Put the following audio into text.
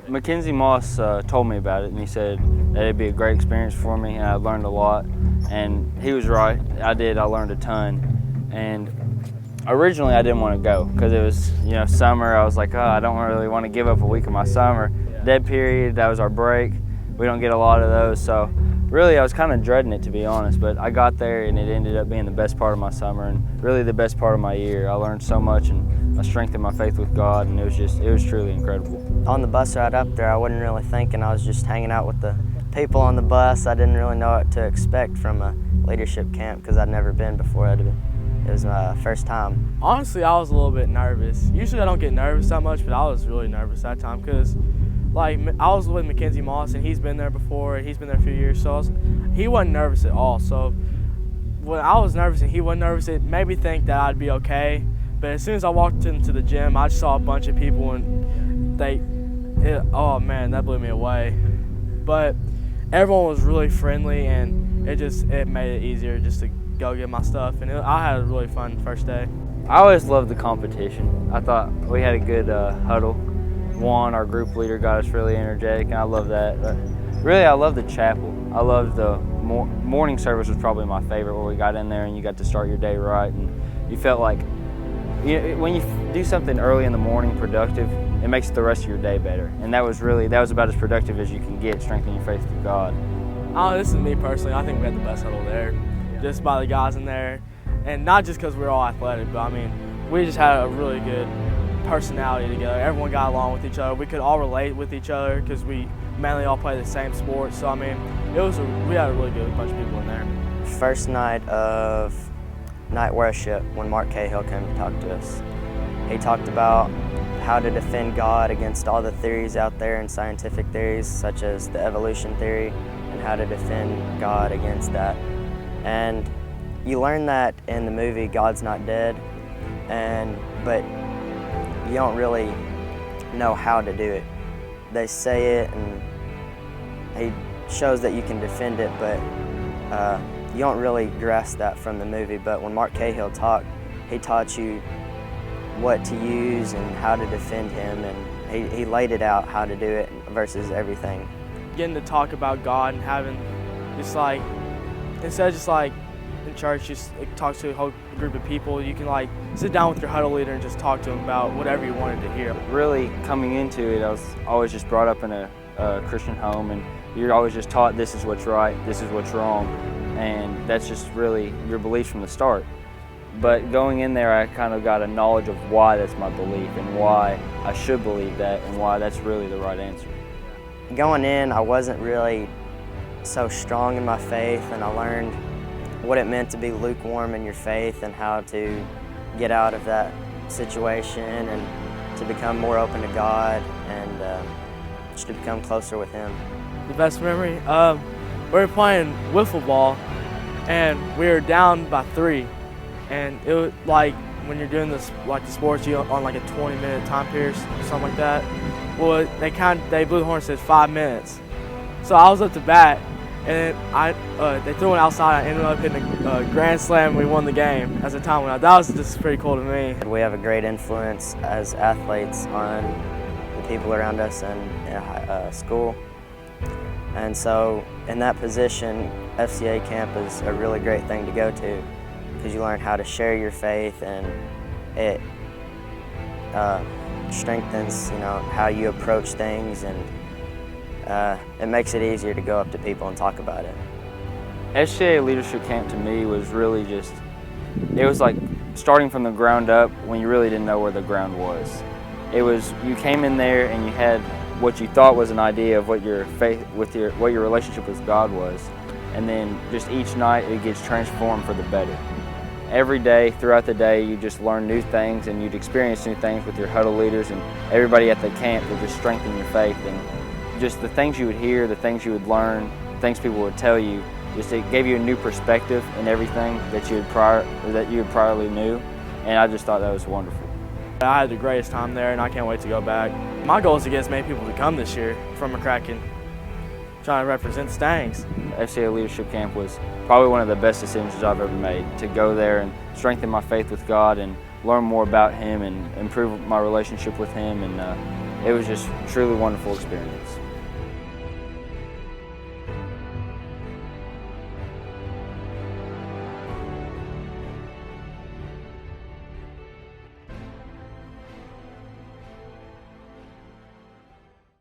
Mackenzie Moss told me about it, and he said that it'd be a great experience for me, and I learned a lot. And he was right. I learned a ton. And originally I didn't want to go because it was, summer. I was like, oh, I don't really want to give up a week of my summer. Dead period, that was our break. We don't get a lot of those, so really I was kind of dreading it, to be honest. But I got there, and it ended up being the best part of my summer and really the best part of my year. I learned so much, and I strengthened my faith with God, and it was truly incredible. On the bus ride up there, I wasn't really thinking. I was just hanging out with the people on the bus. I didn't really know what to expect from a leadership camp because I'd never been before. It was my first time. Honestly, I was a little bit nervous. Usually I don't get nervous that much, but I was really nervous that time because I was with Mackenzie Moss, and he's been there before. He's been there a few years, so he wasn't nervous at all. So when I was nervous and he wasn't nervous, it made me think that I'd be okay. But as soon as I walked into the gym, I just saw a bunch of people, and oh man, that blew me away. But everyone was really friendly, and it made it easier just to go get my stuff. And I had a really fun first day. I always loved the competition. I thought we had a good huddle. Our group leader got us really energetic, and I love that. But really, I love the chapel. I love the morning service was probably my favorite, where we got in there and you got to start your day right, and you felt like when you do something early in the morning productive, it makes the rest of your day better. And that was about as productive as you can get, strengthening your faith with God. Oh, this is me personally. I think we had the best huddle there, just by the guys in there, and not just because we're all athletic, but I mean, we just had a really good personality together. Everyone got along with each other. We could all relate with each other because we mainly all play the same sport. So I mean, we had a really good bunch of people in there. First night of night worship, when Mark Cahill came to talk to us, he talked about how to defend God against all the theories out there and scientific theories such as the evolution theory, and how to defend God against that. And you learn that in the movie God's Not Dead, but you don't really know how to do it. They say it, and he shows that you can defend it, but you don't really grasp that from the movie. But when Mark Cahill talked, he taught you what to use and how to defend him, and he laid it out how to do it versus everything. Getting to talk about God and having instead of just in church, just talk to a whole group of people, you can sit down with your huddle leader and just talk to him about whatever you wanted to hear. Really coming into it, I was always just brought up in a Christian home, and you're always just taught this is what's right, this is what's wrong, and that's just really your beliefs from the start. But going in there, I kind of got a knowledge of why that's my belief and why I should believe that and why that's really the right answer. Going in, I wasn't really so strong in my faith, and I learned what it meant to be lukewarm in your faith and how to get out of that situation and to become more open to God and just to become closer with Him. The best memory? We were playing wiffle ball, and we were down by 3. And it was when you're doing this, the sports, you on a 20-minute time period, something like that. Well, they blew the horn and said 5 minutes. So I was up to bat, and they threw it outside. I ended up hitting a grand slam, and we won the game as the time went out. That was just pretty cool to me. We have a great influence as athletes on the people around us and school. And so in that position, FCA camp is a really great thing to go to, because you learn how to share your faith, and it strengthens how you approach things, and it makes it easier to go up to people and talk about it. FCA leadership camp to me was really it was like starting from the ground up when you really didn't know where the ground was. You came in there and you had what you thought was an idea of what your faith what your relationship with God was, and then just each night it gets transformed for the better. Every day, throughout the day, you just learn new things, and you'd experience new things with your huddle leaders and everybody at the camp would just strengthen your faith. And just the things you would hear, the things you would learn, things people would tell you, it gave you a new perspective in everything that you had priorly knew, and I just thought that was wonderful. I had the greatest time there, and I can't wait to go back. My goal is to get as many people to come this year from Mccracken, trying to represent the Stangs. FCA Leadership Camp was probably one of the best decisions I've ever made, to go there and strengthen my faith with God and learn more about Him and improve my relationship with Him, and it was just truly wonderful experience.